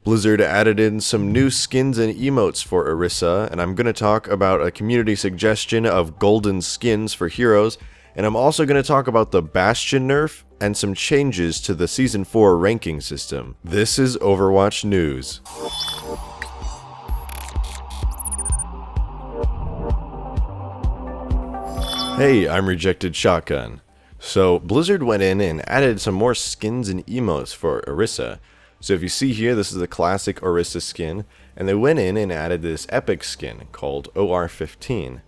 Blizzard added in some new skins and emotes for Orisa, and I'm going to talk about a community suggestion of golden skins for heroes, and I'm also going to talk about the Bastion Nerf and some changes to the Season 4 ranking system. This is Overwatch News. Hey, I'm RejectedShotgun. So, Blizzard went in and added some more skins and emotes for Orisa. So if you see here, this is the classic Orisa skin, and they went in and added this epic skin called OR15.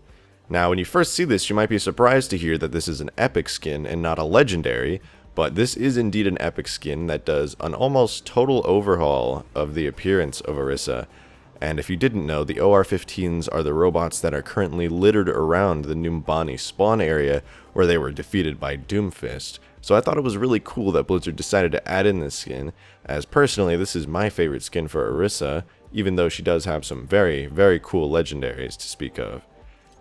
Now, when you first see this, you might be surprised to hear that this is an epic skin and not a legendary, but this is indeed an epic skin that does an almost total overhaul of the appearance of Orisa. And if you didn't know, the OR15s are the robots that are currently littered around the Numbani spawn area where they were defeated by Doomfist. So I thought it was really cool that Blizzard decided to add in this skin, as personally this is my favorite skin for Orisa, even though she does have some very, very cool legendaries to speak of.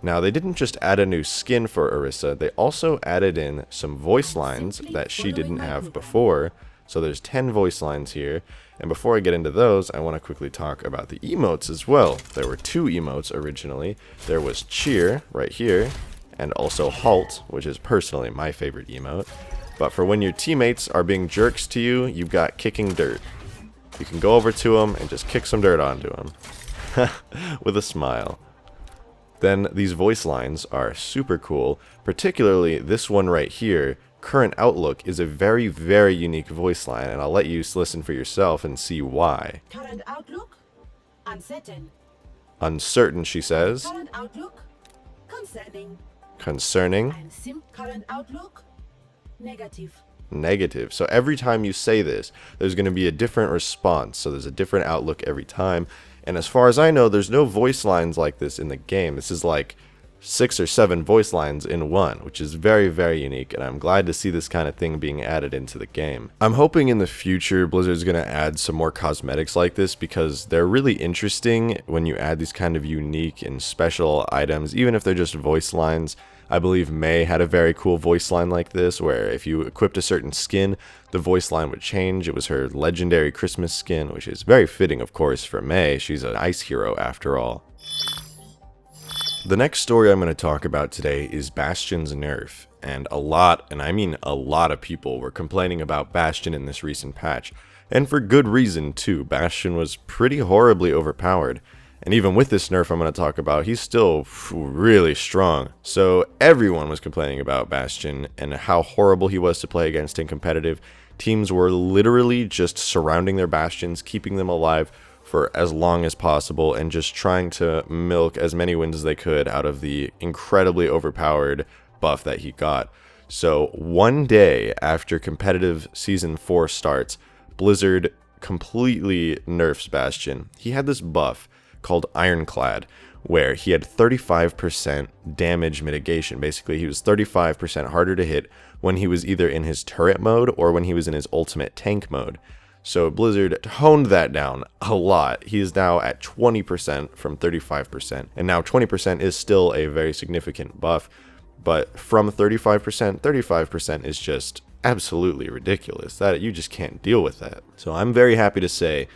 Now, they didn't just add a new skin for Orisa, they also added in some voice lines that she didn't have before. So there's 10 voice lines here, and before I get into those, I want to quickly talk about the emotes as well. There were 2 emotes originally. There was Cheer, right here, and also Halt, which is personally my favorite emote. But for when your teammates are being jerks to you, you've got Kicking Dirt. You can go over to them and just kick some dirt onto them. With a smile. Then these voice lines are super cool, particularly this one right here. Current Outlook is a very, very unique voice line, and I'll let you listen for yourself and see why. Current outlook? Uncertain. Uncertain, she says. Current outlook? Concerning. Concerning. Current outlook? Negative. Negative. So every time you say this, there's going to be a different response. So there's a different outlook every time. And as far as I know, there's no voice lines like this in the game. This is like 6 or 7 voice lines in one, which is very, very unique, and I'm glad to see this kind of thing being added into the game. I'm hoping in the future Blizzard's going to add some more cosmetics like this, because they're really interesting when you add these kind of unique and special items, even if they're just voice lines. I believe May had a very cool voice line like this, where if you equipped a certain skin, the voice line would change. It was her legendary Christmas skin, which is very fitting, of course, for May. She's an ice hero after all. The next story I'm going to talk about today is Bastion's nerf, and I mean a lot of people were complaining about Bastion in this recent patch, and for good reason too. Bastion was pretty horribly overpowered, and even with this nerf I'm going to talk about, he's still really strong. So everyone was complaining about Bastion and how horrible he was to play against in competitive. Teams were literally just surrounding their Bastions, keeping them alive for as long as possible, and just trying to milk as many wins as they could out of the incredibly overpowered buff that he got. So one day after competitive Season 4 starts, Blizzard completely nerfs Bastion. He had this buff called Ironclad, where he had 35% damage mitigation. Basically, he was 35% harder to hit when he was either in his turret mode or when he was in his ultimate tank mode. So Blizzard toned that down a lot. He is now at 20% from 35%. And now 20% is still a very significant buff. But from 35%, 35% is just absolutely ridiculous. That you just can't deal with that. So I'm very happy to say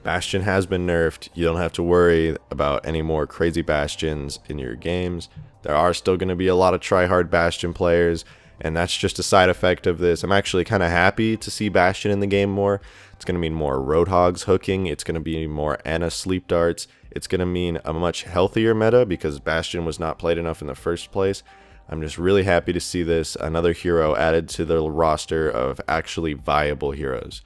Bastion has been nerfed. You don't have to worry about any more crazy Bastions in your games. There are still going to be a lot of tryhard Bastion players, and that's just a side effect of this. I'm actually kind of happy to see Bastion in the game more. It's going to mean more Roadhogs hooking. It's going to be more Ana sleep darts. It's going to mean a much healthier meta because Bastion was not played enough in the first place. I'm just really happy to see this. Another hero added to the roster of actually viable heroes.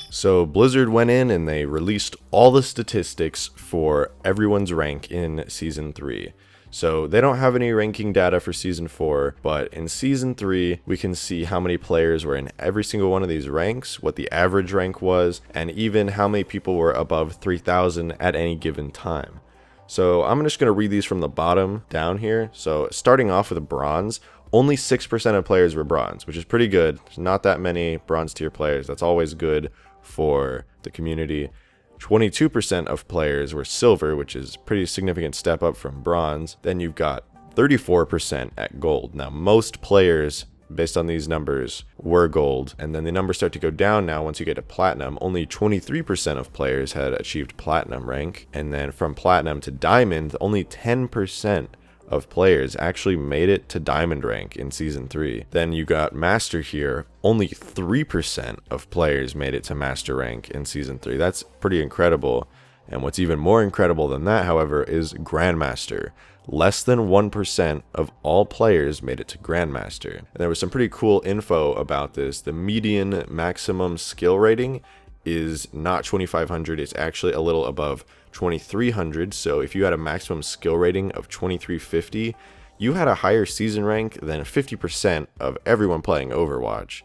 So Blizzard went in and they released all the statistics for everyone's rank in Season 3. So they don't have any ranking data for Season 4, but in Season 3, we can see how many players were in every single one of these ranks, what the average rank was, and even how many people were above 3,000 at any given time. So I'm just going to read these from the bottom down here. So starting off with a bronze, only 6% of players were bronze, which is pretty good. There's not that many bronze tier players. That's always good for the community. 22% of players were silver, which is a pretty significant step up from bronze. Then you've got 34% at gold. Now, most players based on these numbers, were gold. And then the numbers start to go down now once you get to platinum. Only 23% of players had achieved platinum rank. And then from platinum to diamond, only 10% of players actually made it to diamond rank in season 3. Then you got master here. Only 3% of players made it to master rank in season 3. That's pretty incredible. And what's even more incredible than that, however, is grandmaster. Less than 1% of all players made it to grandmaster. And there was some pretty cool info about this. The median maximum skill rating is not 2500, it's actually a little above 2300. So if you had a maximum skill rating of 2350, you had a higher season rank than 50% of everyone playing Overwatch.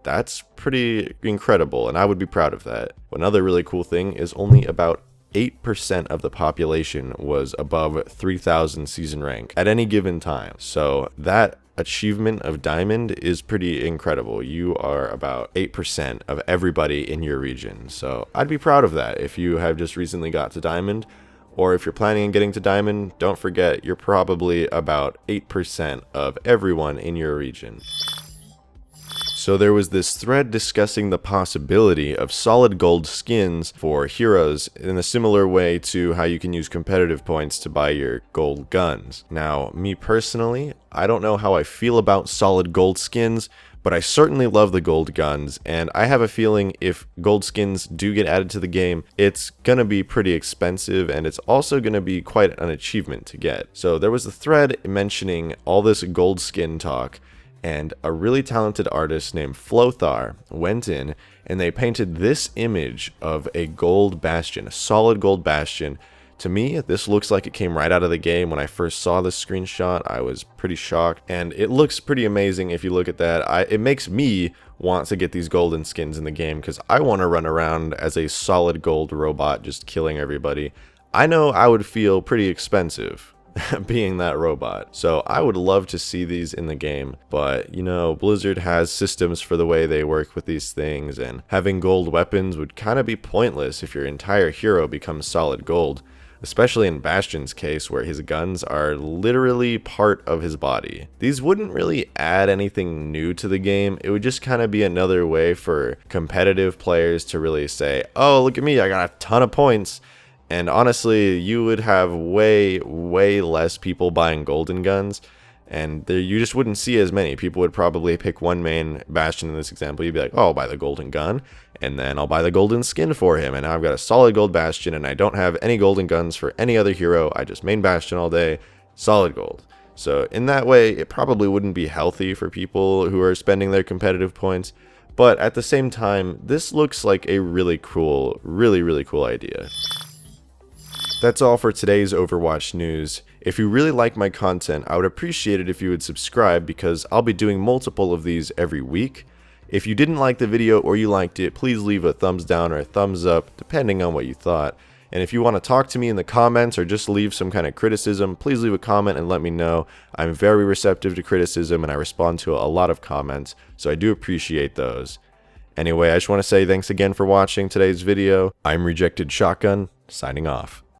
That's pretty incredible, and I would be proud of that. Another really cool thing is only about 8% of the population was above 3000 season rank at any given time. So that achievement of diamond is pretty incredible. You are about 8% of everybody in your region. So I'd be proud of that. If you have just recently got to diamond, or if you're planning on getting to diamond, don't forget you're probably about 8% of everyone in your region. So there was this thread discussing the possibility of solid gold skins for heroes in a similar way to how you can use competitive points to buy your gold guns. Now, me personally, I don't know how I feel about solid gold skins, but I certainly love the gold guns, and I have a feeling if gold skins do get added to the game, it's gonna be pretty expensive, and it's also gonna be quite an achievement to get. So there was a thread mentioning all this gold skin talk, and a really talented artist named Flothar went in and they painted this image of a gold bastion, a solid gold bastion. To me, this looks like it came right out of the game. When I first saw this screenshot, I was pretty shocked, and it looks pretty amazing if you look at that. It makes me want to get these golden skins in the game because I want to run around as a solid gold robot just killing everybody. I know I would feel pretty expensive being that robot. So I would love to see these in the game, but you know, Blizzard has systems for the way they work with these things, and having gold weapons would kind of be pointless if your entire hero becomes solid gold, especially in Bastion's case where his guns are literally part of his body. These wouldn't really add anything new to the game. It would just kind of be another way for competitive players to really say, oh, look at me, I got a ton of points. And honestly, you would have way less people buying golden guns, and you just wouldn't see as many. People would probably pick one main Bastion in this example. You'd be like, oh, I'll buy the golden gun, and then I'll buy the golden skin for him, and now I've got a solid gold Bastion, and I don't have any golden guns for any other hero. I just main Bastion all day, solid gold. So in that way, it probably wouldn't be healthy for people who are spending their competitive points, but at the same time, this looks like a really cool idea. That's all for today's Overwatch news. If you really like my content, I would appreciate it if you would subscribe because I'll be doing multiple of these every week. If you didn't like the video or you liked it, please leave a thumbs down or a thumbs up, depending on what you thought. And if you want to talk to me in the comments or just leave some kind of criticism, please leave a comment and let me know. I'm very receptive to criticism and I respond to a lot of comments, so I do appreciate those. Anyway, I just want to say thanks again for watching today's video. I'm RejectedShotgun, signing off.